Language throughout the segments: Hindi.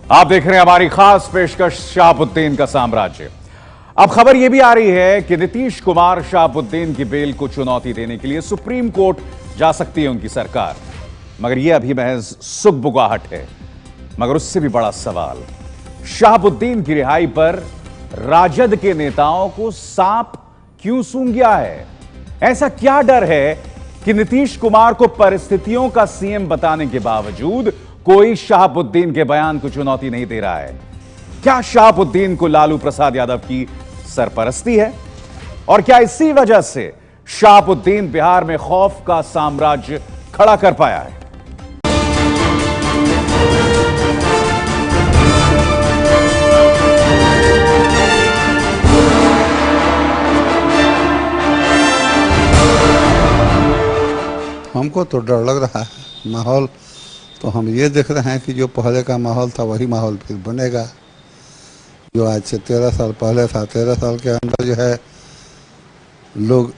आप देख रहे हैं हमारी खास पेशकश शहाबुद्दीन का साम्राज्य। अब खबर यह भी आ रही है कि नीतीश कुमार शहाबुद्दीन की बेल को चुनौती देने के लिए सुप्रीम कोर्ट जा सकती है उनकी सरकार, मगर यह अभी महज सुगबुगाहट है। मगर उससे भी बड़ा सवाल, शहाबुद्दीन की रिहाई पर राजद के नेताओं को सांप क्यों सूंघ गया है? ऐसा क्या डर है कि नीतीश कुमार को परिस्थितियों का सीएम बताने के बावजूद कोई शहाबुद्दीन के बयान को चुनौती नहीं दे रहा है? क्या शहाबुद्दीन को लालू प्रसाद यादव की सरपरस्ती है? और क्या इसी वजह से शहाबुद्दीन बिहार में खौफ का साम्राज्य खड़ा कर पाया है? हमको तो डर लग रहा है। माहौल तो हम ये देख रहे हैं कि जो पहले का माहौल था वही माहौल फिर बनेगा, जो आज से 13 साल पहले था। 13 साल के अंदर जो है लोग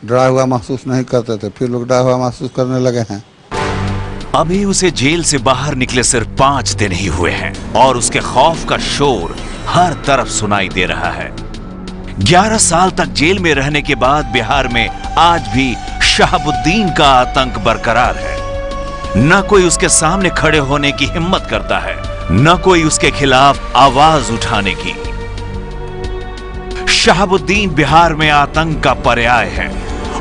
डरा हुआ महसूस नहीं करते थे, फिर लोग डरा हुआ महसूस करने लगे हैं। अभी उसे जेल से बाहर निकले सिर्फ 5 दिन ही हुए हैं और उसके खौफ का शोर हर तरफ सुनाई दे रहा है। 11 साल तक जेल में रहने के बाद बिहार में आज भी शहाबुद्दीन का आतंक बरकरार है। न कोई उसके सामने खड़े होने की हिम्मत करता है, न कोई उसके खिलाफ आवाज उठाने की। शहाबुद्दीन बिहार में आतंक का पर्याय है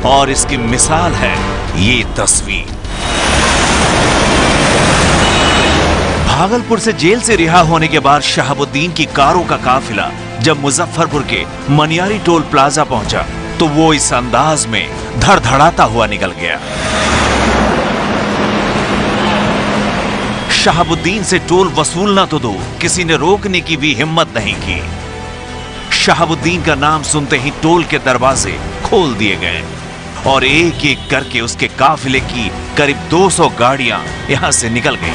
और इसकी मिसाल है ये तस्वीर। भागलपुर से जेल से रिहा होने के बाद शहाबुद्दीन की कारों का काफिला जब मुजफ्फरपुर के मनियारी टोल प्लाजा पहुंचा तो वो इस अंदाज में धड़धड़ाता हुआ निकल गया। शहाबुद्दीन से टोल वसूलना तो दो, किसी ने रोकने की भी हिम्मत नहीं की। शहाबुद्दीन का नाम सुनते ही टोल के दरवाजे खोल दिए गए और एक एक करके उसके काफिले की करीब 200 गाड़ियां यहां से निकल गईं।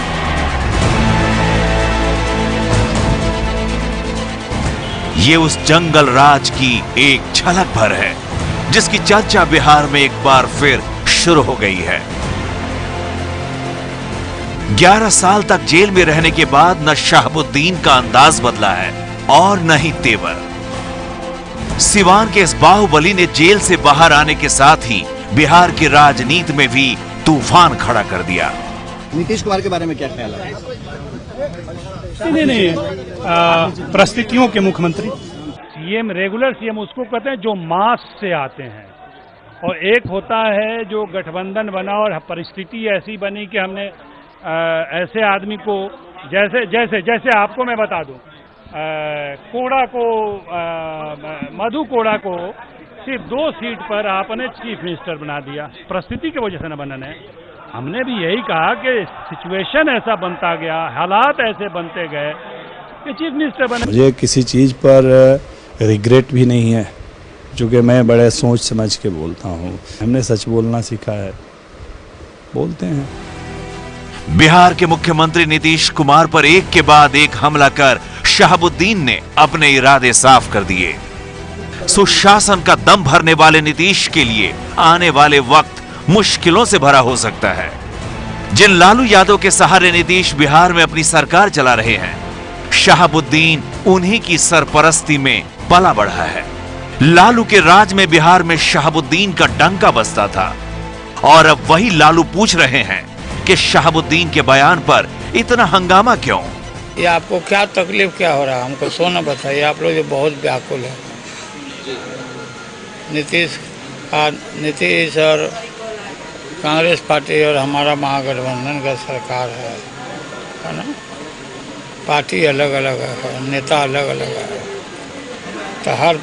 ये उस जंगल राज की एक झलक भर है जिसकी चर्चा बिहार में एक बार फिर शुरू हो गई है। 11 साल तक जेल में रहने के बाद न शहाबुद्दीन का अंदाज बदला है और न ही तेवर। सिवान के इस बाहुबली ने जेल से बाहर आने के साथ ही बिहार की राजनीति में भी तूफान खड़ा कर दिया। नीतीश कुमार के बारे में क्या ख्याल है? नहीं, परिस्थितियों के मुख्यमंत्री। सीएम, रेगुलर सीएम उसको कहते हैं जो मास से आते हैं, और एक होता है जो गठबंधन बना और परिस्थिति ऐसी बनी कि हमने ऐसे आदमी को जैसे आपको मैं बता दूं, कोड़ा को मधु कोड़ा को सिर्फ 2 सीट पर आपने चीफ मिनिस्टर बना दिया। परिस्थिति की वजह से न बनने है। हमने भी यही कहा कि सिचुएशन ऐसा बनता गया, हालात ऐसे बनते गए कि चीफ मिनिस्टर बने। मुझे किसी चीज़ पर रिग्रेट भी नहीं है, क्योंकि मैं बड़े सोच समझ के बोलता हूँ। हमने सच बोलना सीखा है, बोलते हैं। बिहार के मुख्यमंत्री नीतीश कुमार पर एक के बाद एक हमला कर शहाबुद्दीन ने अपने इरादे साफ कर दिए। सुशासन का दम भरने वाले नीतीश के लिए आने वाले वक्त मुश्किलों से भरा हो सकता है। जिन लालू यादव के सहारे नीतीश बिहार में अपनी सरकार चला रहे हैं, शहाबुद्दीन उन्हीं की सरपरस्ती में पला बढ़ा है। लालू के राज में बिहार में शहाबुद्दीन का डंका बजता था और अब वही लालू पूछ रहे हैं कि शहाबुद्दीन के बयान पर इतना हंगामा क्यों? ये आपको क्या तकलीफ क्या हो रहा है, हमको सो न बताइए। आप लोग ये बहुत व्याकुल है। नीतीश और कांग्रेस पार्टी और हमारा महागठबंधन का सरकार है ना। पार्टी अलग अलग है, नेता अलग अलग है, तो हर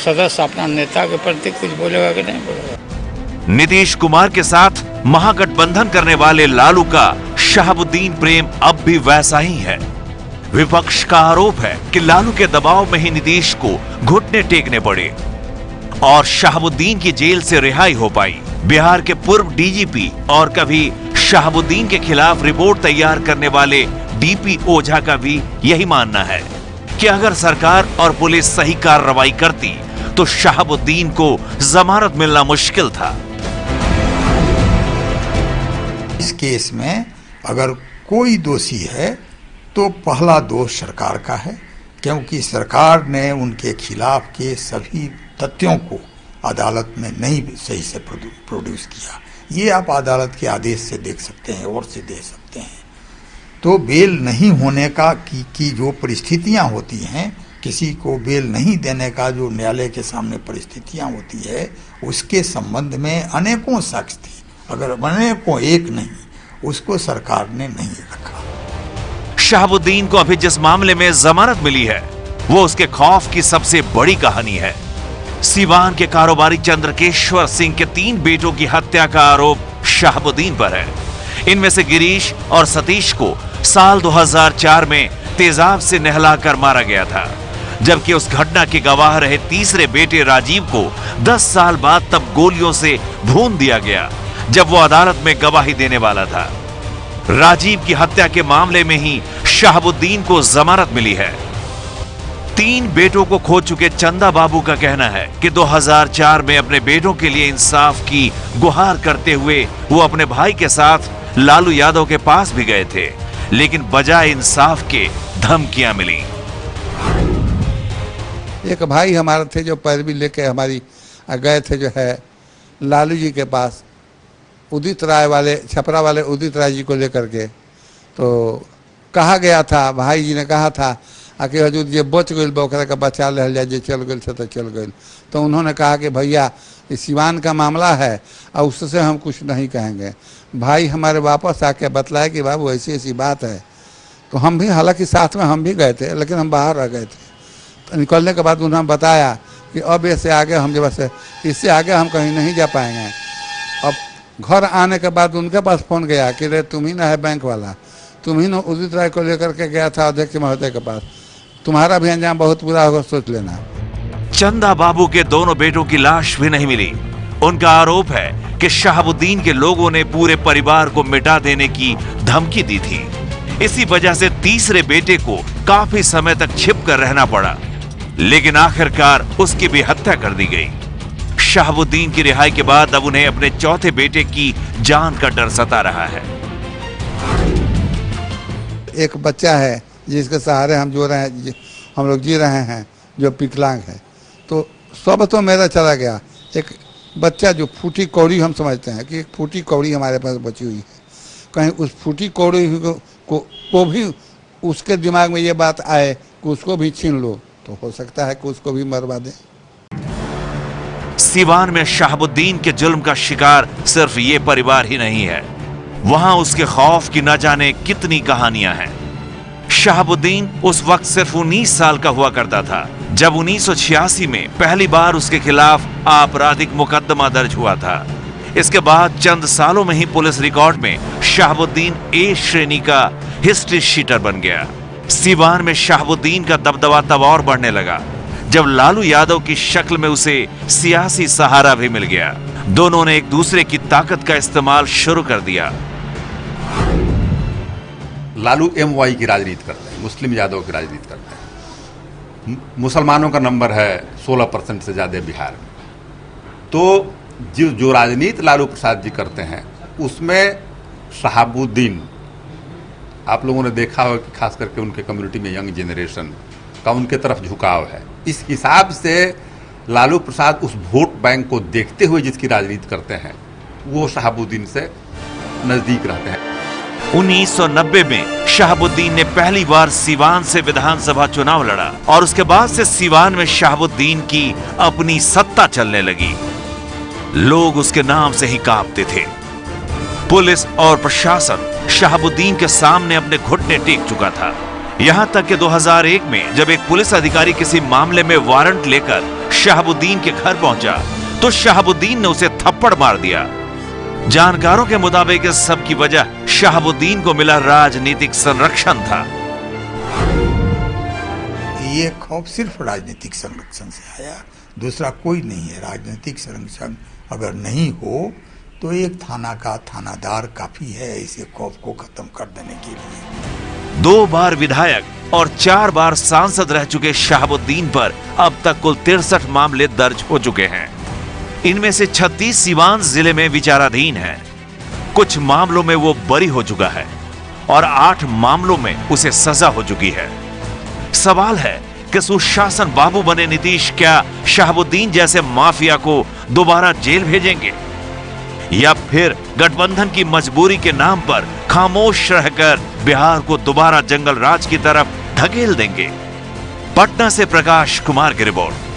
सदस्य अपना नेता के प्रति कुछ बोलेगा कि नहीं बोलेगा। नीतीश कुमार के साथ महागठबंधन करने वाले लालू का शहाबुद्दीन प्रेम अब भी वैसा ही है। विपक्ष का आरोप है कि लालू के दबाव में ही नीतीश को घुटने टेकने पड़े और शहाबुद्दीन की जेल से रिहाई हो पाई। बिहार के पूर्व डीजीपी और कभी शहाबुद्दीन के खिलाफ रिपोर्ट तैयार करने वाले डीपी ओझा का भी यही मानना है कि अगर सरकार और पुलिस सही कार्रवाई करती तो शहाबुद्दीन को जमानत मिलना मुश्किल था। इस केस में अगर कोई दोषी है तो तो पहला दोष सरकार का है, क्योंकि सरकार ने उनके खिलाफ के सभी तथ्यों को अदालत में नहीं सही से प्रोड्यूस किया। ये आप अदालत के आदेश से देख सकते हैं और से देख सकते हैं। तो बेल नहीं होने का की जो परिस्थितियां होती हैं, किसी को बेल नहीं देने का जो न्यायालय के सामने परिस्थितियां होती है, उसके संबंध में अनेकों साक्ष्य थी। अगर अनेकों एक नहीं, उसको सरकार ने नहीं रखा। शहाबुद्दीन को अभी जिस मामले में जमानत मिली है वो उसके खौफ की सबसे बड़ी कहानी है। सीवान के कारोबारी चंद्रकेश्वर सिंह के 3 बेटों की हत्या का आरोप शहाबुद्दीन पर है। इनमें से गिरीश और सतीश को साल 2004 में तेजाब से नहलाकर मारा गया था, जबकि उस घटना के गवाह रहे तीसरे बेटे राजीव को 10 साल बाद तब गोलियों से भून दिया गया जब वो अदालत में गवाही देने वाला था। राजीव की हत्या के मामले में ही शहाबुद्दीन को जमानत मिली है। 3 बेटों को खो चुके चंदा बाबू का कहना है कि 2004 में अपने बेटों के लिए इंसाफ की गुहार करते हुए वो अपने भाई के साथ लालू यादव के पास भी गए थे, लेकिन बजाय इंसाफ के धमकियां मिली। एक भाई हमारे थे जो पैरवी लेके हमारी गए थे जो है लालू जी के पास, उदित राय वाले, छपरा वाले उदित राय जी को लेकर के। तो कहा गया था, भाई जी ने कहा था कि हजूर ये बच गई बौखरा का बचा ले जाए, जे चल गई तो चल गई। तो उन्होंने कहा कि भैया ये सिवान का मामला है और उससे हम कुछ नहीं कहेंगे। भाई हमारे वापस आके बतलाया कि बाबू ऐसी ऐसी बात है। तो हम भी, हालांकि साथ में हम भी गए थे, लेकिन हम बाहर रह गए थे। तो निकलने के बाद उन्होंने बताया कि अब इससे आगे हम जो बस इससे आगे हम कहीं नहीं जा पाएंगे। अब घर आने के बाद उनके पास फोन गया कि रे तुम ही ना है बैंक वाला, तुम ही ना उदित राय को लेकर के गया था अध्यक्ष महोदय के पास, तुम्हारा भी अंजाम बहुत बुरा होगा, सोच लेना। चंदा बाबू के दोनों बेटों की लाश भी नहीं मिली। उनका आरोप है कि शहाबुद्दीन के लोगों ने पूरे परिवार को मिटा देने की धमकी दी थी। इसी वजह से तीसरे बेटे को काफी समय तक छिप कर रहना पड़ा, लेकिन आखिरकार उसकी भी हत्या कर दी गई। शहाबुद्दीन की रिहाई के बाद अब उन्हें अपने चौथे बेटे की जान का डर सता रहा है। एक बच्चा है जिसके सहारे हम हम लोग जी रहे हैं, जो विकलांग है। तो सब तो मेरा चला गया। एक बच्चा जो फूटी कौड़ी, हम समझते हैं कि एक फूटी कौड़ी हमारे पास बची हुई है, कहीं उस फूटी कौड़ी को भी उसके दिमाग में ये बात आए कि उसको भी छीन लो, तो हो सकता है कि उसको भी मरवा दें। सीवान में शहाबुद्दीन के जुल्म का शिकार सिर्फ ये परिवार ही नहीं है, वहां उसके खौफ की न जाने कितनी कहानियां हैं। शहाबुद्दीन उस वक्त सिर्फ 19 साल का हुआ करता था जब 1986 में पहली बार उसके खिलाफ आपराधिक मुकदमा दर्ज हुआ था। इसके बाद चंद सालों में ही पुलिस रिकॉर्ड में शहाबुद्दीन ए श्रेणी का हिस्ट्री शीटर बन गया। सीवान में शहाबुद्दीन का दबदबा तब और बढ़ने लगा जब लालू यादव की शक्ल में उसे सियासी सहारा भी मिल गया। दोनों ने एक दूसरे की ताकत का इस्तेमाल शुरू कर दिया। लालू MY की राजनीति करते हैं, मुस्लिम यादव की राजनीति करते हैं। मुसलमानों का नंबर है 16% से ज़्यादा बिहार में। तो जो राजनीति लालू प्रसाद जी करते हैं उसमें शहाबुद्दीन, आप लोगों ने देखा होगा कि खास करके उनके कम्युनिटी में यंग जनरेशन का उनके तरफ झुकाव है। इस हिसाब से लालू प्रसाद उस वोट बैंक को देखते हुए जिसकी राजनीति करते हैं वो शहाबुद्दीन से नजदीक रहते हैं। 1990 में शहाबुद्दीन ने पहली बार सीवान से विधानसभा चुनाव लड़ा और उसके बाद से सीवान में शहाबुद्दीन की अपनी सत्ता चलने लगी। लोग उसके नाम से ही कांपते थे। पुलिस और प्रशासन शहाबुद्दीन के सामने अपने घुटने टेक चुका था। यहां तक कि 2001 में जब एक पुलिस अधिकारी किसी मामले में वारंट लेकर शहाबुद्दीन के घर पहुंचा तो शहाबुद्दीन ने उसे थप्पड़ मार दिया। जानकारों के मुताबिक इस सब की वजह शहाबुद्दीन को मिला राजनीतिक संरक्षण था। ये खौफ सिर्फ राजनीतिक संरक्षण से आया, दूसरा कोई नहीं है। राजनीतिक संरक्षण अगर नहीं हो तो एक थाना का थानादार काफी है इसे खौफ को खत्म कर देने के लिए। 2 बार विधायक और 4 बार सांसद रह चुके शहाबुद्दीन पर अब तक कुल 63 मामले दर्ज हो चुके हैं। इनमें से 36 सीवान जिले में विचाराधीन हैं। कुछ मामलों में वो बरी हो चुका है और 8 मामलों में उसे सजा हो चुकी है। सवाल है कि सुशासन बाबू बने नीतीश क्या शहाबुद्दीन जैसे माफिया को दोबारा जेल भेजेंगे या फिर गठबंधन की मजबूरी के नाम पर खामोश रहकर बिहार को दोबारा जंगल राज की तरफ धकेल देंगे। पटना से प्रकाश कुमार की रिपोर्ट।